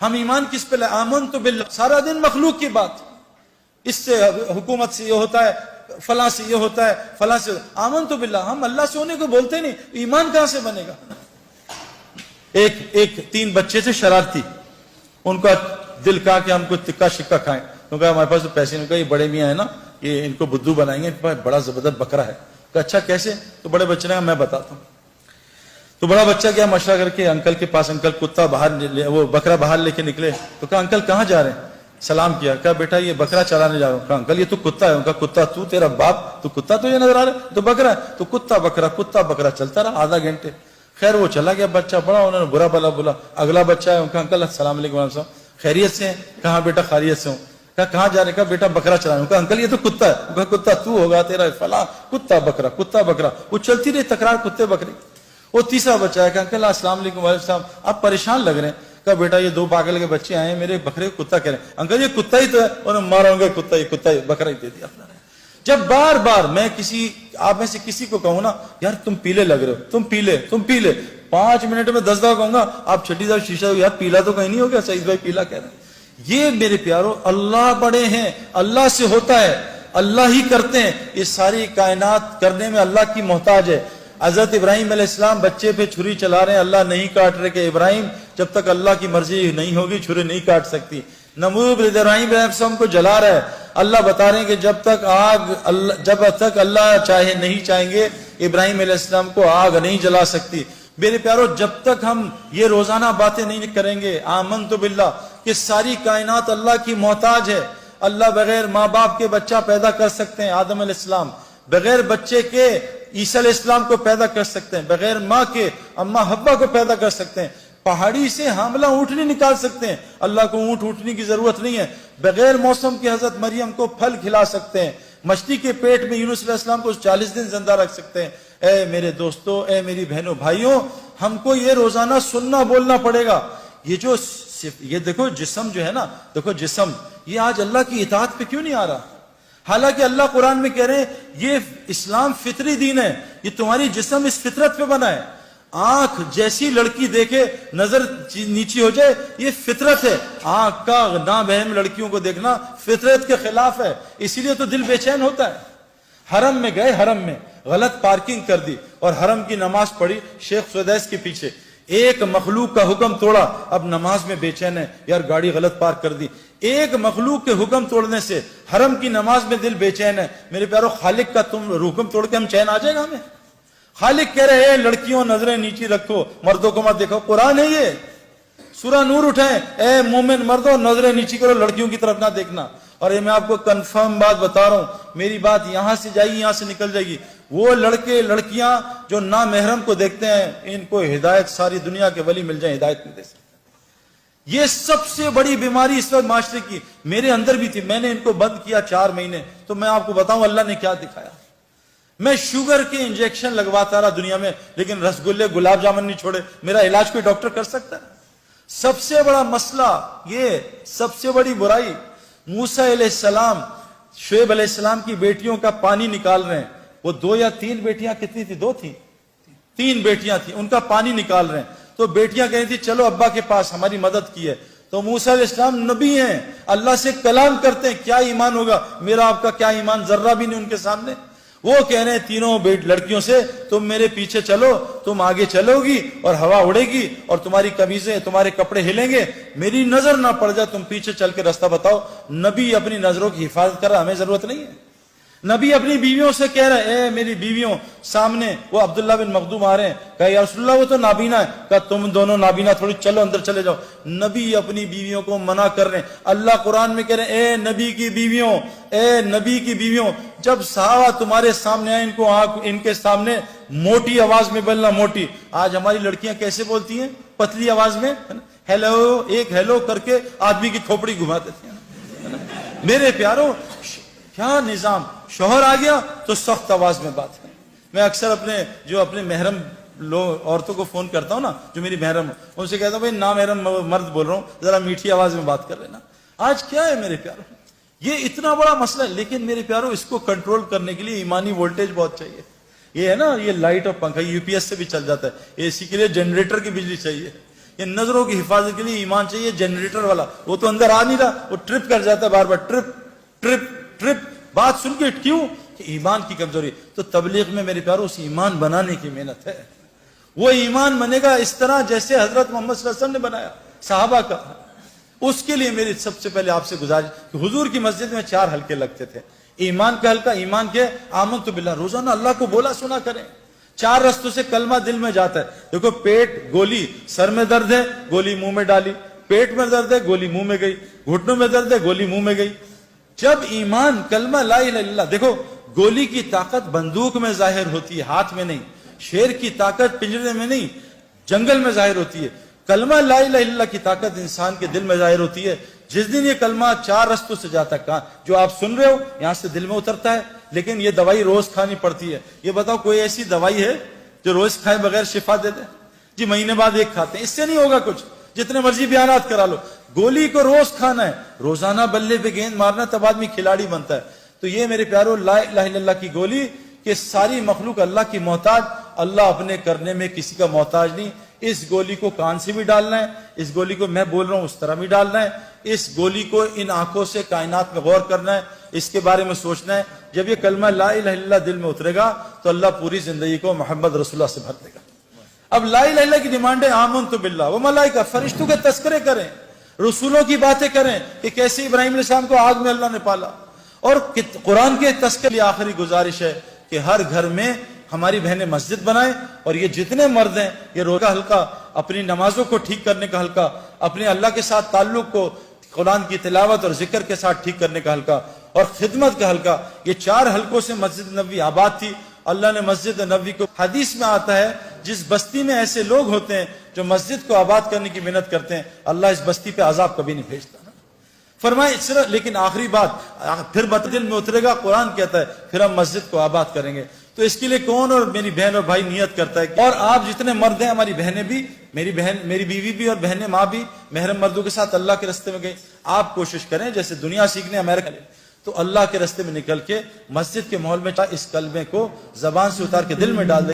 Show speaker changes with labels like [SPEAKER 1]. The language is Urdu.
[SPEAKER 1] ہم ایمان کس پہ لائے؟ آمنت باللہ، سارا دن مخلوق کی بات، اس سے حکومت سے یہ ہوتا ہے، فلاں سے یہ ہوتا ہے، فلاں سے، آمنت باللہ، ہم اللہ سے ہونے کو بولتے نہیں، ایمان کہاں سے بنے گا؟ ایک 3 بچے سے شرارتی، ان کا دل کہا کہ ہم کو تکا شکا کھائیں، تو کہا ہمارے پاس تو پیسے نہیں، کہا یہ بڑے میاں ہے نا، یہ ان کو بدھو بنائیں گے، بڑا زبردست بکرا ہے، کہا اچھا کیسے؟ تو بڑے بچے نے کہا میں بتاتا ہوں۔ تو بڑا بچہ گیا مشورہ کر کے انکل کے پاس، انکل کتا باہر وہ بکرا باہر لے کے نکلے، تو کہا انکل کہاں جا رہے ہیں؟ سلام کیا، کہا بیٹا یہ بکرا چلانے جا رہا ہوں۔ کہا انکل یہ تو کتا ہے۔ کہا کتا تو، تیرا باپ تو کتا تو یہ نظر آ رہا ہے، تو بکرا ہے۔ تو کتا بکرا چلتا رہا آدھا گھنٹے، خیر وہ چلا گیا بچہ، بڑا انہوں نے برا بلا بولا، اگلا بچہ ہے، کہا انکل السلام علیکم ورحمۃ اللہ، خیریت سے ہیں؟ کہا بیٹا خیریت سے ہوں۔ کہا کہاں جا رہے؟ کہا بیٹا بکرا چلا رہا ہوں۔ کہا انکل یہ تو کتا ہے۔ کہا کتا تو ہوگا، تیرا فلاں، کتا بکرا، وہ چلتی رہی تکرار کتے بکرے۔ وہ تیسرا بچہ ہے کہ انکل السلام علیکم وعلیکم السلام، آپ پریشان لگ رہے ہیں۔ کہا بیٹا یہ 2 پاگل کے بچے آئے ہیں، میرے بکرے کو کتا کہہ رہے ہیں۔ انکل یہ کتا ہی تو ہے۔ انہوں نے مارا ہوگا، کتا ہی بکرا ہی دے دیا اپنا۔ جب بار بار میں آپ میں سے کسی کو کہوں نا یار تم پیلے لگ رہے ہو، تم پیلے 5 منٹ میں 10 دفعہ کہوں گا، آپ چھٹی دفعہ شیشہ یار پیلا تو کہیں نہیں ہو گیا، سعید بھائی پیلا کہہ رہے ہیں۔ یہ میرے پیارو اللہ بڑے ہیں، اللہ سے ہوتا ہے، اللہ ہی کرتے ہیں، یہ ساری کائنات کرنے میں اللہ کی محتاج ہے۔ حضرت ابراہیم علیہ السلام بچے پہ چھری چلا رہے ہیں، اللہ نہیں کاٹ رہے کہ ابراہیم جب تک اللہ کی مرضی نہیں ہوگی چھری نہیں کاٹ سکتی۔ نمرود ابراہیم علیہ السلام کو جلا رہا ہے، اللہ بتا رہے ہیں کہ جب تک اللہ نہیں چاہیں گے ابراہیم علیہ السلام کو آگ نہیں جلا سکتی۔ میرے پیارو جب تک ہم یہ روزانہ باتیں نہیں کریں گے آمنت باللہ کہ ساری کائنات اللہ کی محتاج ہے، اللہ بغیر ماں باپ کے بچہ پیدا کر سکتے ہیں، آدم علیہ السلام بغیر بچے کے عیسیٰ علیہ السلام کو پیدا کر سکتے ہیں، بغیر ماں کے اماں حوا کو پیدا کر سکتے ہیں، پہاڑی سے حاملہ اونٹنی نکال سکتے ہیں، اللہ کو اونٹنی کی ضرورت نہیں ہے، بغیر موسم کے حضرت مریم کو پھل کھلا سکتے ہیں، مچھلی کے پیٹ میں یونس علیہ السلام کو 40 دن زندہ رکھ سکتے ہیں۔ اے میرے دوستو، اے میری بہنوں بھائیوں، ہم کو یہ روزانہ سننا بولنا پڑے گا۔ یہ دیکھو جسم جو ہے نا، دیکھو جسم یہ آج اللہ کی اطاعت پہ کیوں نہیں آ رہا؟ حالانکہ اللہ قرآن میں کہہ رہے ہیں یہ اسلام فطری دین ہے، یہ تمہاری جسم اس فطرت پہ بنا ہے۔ آنکھ جیسی لڑکی دیکھے نظر نیچی ہو جائے، یہ فطرت ہے۔ آنکھ کا نابہم لڑکیوں کو دیکھنا فطرت کے خلاف ہے، اسی لیے تو دل بے چین ہوتا ہے۔ حرم میں گئے، حرم میں غلط پارکنگ کر دی اور حرم کی نماز پڑھی شیخ سدیس کے پیچھے، ایک مخلوق کا حکم توڑا، اب نماز میں بے چین ہے، یار گاڑی غلط پارک کر دی۔ ایک مخلوق کے حکم توڑنے سے حرم کی نماز میں دل بے چین ہے۔ میرے پیارو خالق کا تم حکم توڑ کے ہم چین آ جائے گا ہمیں؟ خالق کہہ رہے ہیں لڑکیوں نظریں نیچی رکھو، مردوں کو مت دیکھو، قرآن ہے یہ، سورہ نور اٹھائیں، اے مومن مردوں نظریں نیچی کرو، لڑکیوں کی طرف نہ دیکھنا۔ اور یہ میں آپ کو کنفرم بات بتا رہا ہوں، میری بات یہاں سے جائے گی یہاں سے نکل جائے گی، وہ لڑکے لڑکیاں جو نامحرم کو دیکھتے ہیں ان کو ہدایت ساری دنیا کے ولی مل جائیں، ہدایت نہیں دے سکتے۔ یہ سب سے بڑی بیماری اس وقت معاشرے کی میرے اندر بھی تھی، میں نے ان کو بند کیا 4 مہینے، تو میں آپ کو بتاؤں اللہ نے کیا دکھایا۔ میں شوگر کے انجیکشن لگواتا رہا دنیا میں، لیکن رسگلے گلاب جامن نہیں چھوڑے۔ میرا علاج کوئی ڈاکٹر کر سکتا ہے؟ سب سے بڑا مسئلہ یہ، سب سے بڑی برائی، موسیٰ علیہ السلام شعیب علیہ السلام کی بیٹیوں کا پانی نکال رہے ہیں، وہ 2 یا 3 بیٹیاں، کتنی تھی؟ 2 تھیں، 3 بیٹیاں تھیں، ان کا پانی نکال رہے ہیں، تو بیٹیاں کہہ رہی تھی چلو ابا کے پاس، ہماری مدد کی ہے۔ تو موسیٰ علیہ السلام نبی ہیں، اللہ سے کلام کرتے ہیں، کیا ایمان ہوگا میرا آپ کا؟ کیا ایمان؟ ذرہ بھی نہیں ان کے سامنے۔ وہ کہہ رہے ہیں تینوں لڑکیوں سے تم میرے پیچھے چلو، تم آگے چلو گی اور ہوا اڑے گی اور تمہاری قمیضیں تمہارے کپڑے ہلیں گے، میری نظر نہ پڑ جائے، تم پیچھے چل کے راستہ بتاؤ۔ نبی اپنی نظروں کی حفاظت کر رہا، ہمیں ضرورت نہیں ہے۔ نبی اپنی بیویوں سے کہہ رہے ہیں اے میری بیویوں، سامنے وہ عبداللہ بن مخدوم آ رہے ہیں، کہا یا رسول اللہ وہ تو نابینا ہے، کہا تم دونوں نابینا تھوڑی، چلو اندر چلے جاؤ۔ نبی اپنی بیویوں کو منع کر رہے ہیں۔ اللہ قرآن میں کہہ رہے ہیں اے نبی کی بیویوں، اے نبی کی بیویوں، جب صحابہ تمہارے سامنے آئے ان کے سامنے موٹی آواز میں بولنا، موٹی۔ آج ہماری لڑکیاں کیسے بولتی ہیں؟ پتلی آواز میں، ہیلو، ایک ہیلو کر کے آدمی کی کھوپڑی گھما دیتی ہیں۔ میرے پیاروں کیا نظام! شوہر آ گیا تو سخت آواز میں بات کریں۔ میں اکثر اپنے محرم عورتوں کو فون کرتا ہوں نا، جو میری محرم، ان سے کہتا ہوں بھائی نامحرم مرد بول رہا ہوں، ذرا میٹھی آواز میں بات کر لینا۔ آج کیا ہے میرے پیاروں، یہ اتنا بڑا مسئلہ ہے، لیکن میرے پیاروں اس کو کنٹرول کرنے کے لیے ایمانی وولٹیج بہت چاہیے۔ یہ ہے نا، یہ لائٹ اور پنکھا یو پی ایس سے بھی چل جاتا ہے، اے سی کے لیے جنریٹر کی بجلی چاہیے، یہ نظروں کی حفاظت کے لیے ایمان چاہیے جنریٹر والا، وہ تو اندر آ نہیں رہا، وہ ٹرپ کر جاتا ہے بار بار، ٹرپ ٹرپ ٹرپ، بات سن کے کیوں کہ ایمان کی کمزوری۔ تو تبلیغ میں میرے پیاروں اس ایمان بنانے کی محنت ہے، وہ ایمان بنے گا اس طرح جیسے حضرت محمد صلی اللہ علیہ وسلم نے بنایا صحابہ کا۔ اس کے لیے میری سب سے پہلے آپ سے گزارش کہ حضور کی مسجد میں 4 حلقے لگتے تھے، ایمان کا حلقہ، ایمان کے آمنت باللہ، روزانہ اللہ کو بولا سنا کریں، 4 رستوں سے کلمہ دل میں جاتا ہے۔ دیکھو پیٹ گولی، سر میں درد ہے گولی منہ میں ڈالی، پیٹ میں درد ہے گولی منہ میں گئی، گھٹنوں میں درد ہے گولی منہ میں گئی۔ جب ایمان کلمہ لا الہ الا اللہ، دیکھو گولی کی طاقت بندوق میں ظاہر ہوتی ہے، ہاتھ میں نہیں، شیر کی طاقت پنجرے میں نہیں، جنگل میں ظاہر ہوتی ہے، کلمہ لا الہ الا اللہ کی طاقت انسان کے دل میں ظاہر ہوتی ہے۔ جس دن یہ کلمہ 4 رستوں سے جاتا ہے، کہاں جو آپ سن رہے ہو یہاں سے دل میں اترتا ہے، لیکن یہ دوائی روز کھانی پڑتی ہے۔ یہ بتاؤ کوئی ایسی دوائی ہے جو روز کھائے بغیر شفا دے دے؟ جی مہینے بعد ایک کھاتے ہیں، اس سے نہیں ہوگا کچھ، جتنے مرضی بیانات کرا لو، گولی کو روز کھانا ہے، روزانہ بلے پہ گیند مارنا تب آدمی کھلاڑی بنتا ہے۔ تو یہ میرے پیارو لا الہ الا اللہ کی گولی کہ ساری مخلوق اللہ کی محتاج، اللہ اپنے کرنے میں کسی کا محتاج نہیں۔ اس گولی کو کان سے بھی ڈالنا ہے، اس گولی کو میں بول رہا ہوں اس طرح بھی ڈالنا ہے، اس گولی کو ان آنکھوں سے کائنات میں غور کرنا ہے، اس کے بارے میں سوچنا ہے۔ جب یہ کلمہ لا الہ الا اللہ دل میں اترے گا تو اللہ پوری زندگی کو محمد رسول اللہ سے بھر دے گا۔ اب لا الہ الا اللہ کی ڈیمانڈ ہے آمنت باللہ و ملائکہ، فرشتوں کے تذکرے کریں، رسولوں کی باتیں کریں کہ کیسے ابراہیم علیہ السلام کو آگ میں اللہ نے پالا، اور قرآن کے تذکرے کی آخری گزارش ہے کہ ہر گھر میں ہماری بہنیں مسجد بنائیں، اور یہ جتنے مرد ہیں یہ روزہ حلقہ، اپنی نمازوں کو ٹھیک کرنے کا حلقہ، اپنے اللہ کے ساتھ تعلق کو قرآن کی تلاوت اور ذکر کے ساتھ ٹھیک کرنے کا حلقہ، اور خدمت کا حلقہ، یہ 4 حلقوں سے مسجد نبوی آباد تھی۔ اللہ نے مسجد نبوی کو، حدیث میں آتا ہے جس بستی میں ایسے لوگ ہوتے ہیں جو مسجد کو آباد کرنے کی محنت کرتے ہیں، اللہ اس بستی پہ عذاب کبھی نہیں بھیجتا۔ فرمائے صرف، لیکن آخری بات پھر دل میں اترے گا، قرآن کہتا ہے پھر ہم مسجد کو آباد کریں گے۔ تو اس کے لیے کون اور میری بہن اور بھائی نیت کرتا ہے، اور آپ جتنے مرد ہیں، ہماری بہنیں بھی، میری بہن، میری بیوی بھی اور بہنیں، ماں بھی محرم مردوں کے ساتھ اللہ کے راستے میں گئی، آپ کوشش کریں جیسے دنیا سیکھنے امریکہ لے تو اللہ کے راستے میں نکل کے مسجد کے ماحول میں اس کلمے کو زبان سے اتار کے دل میں ڈال دیں۔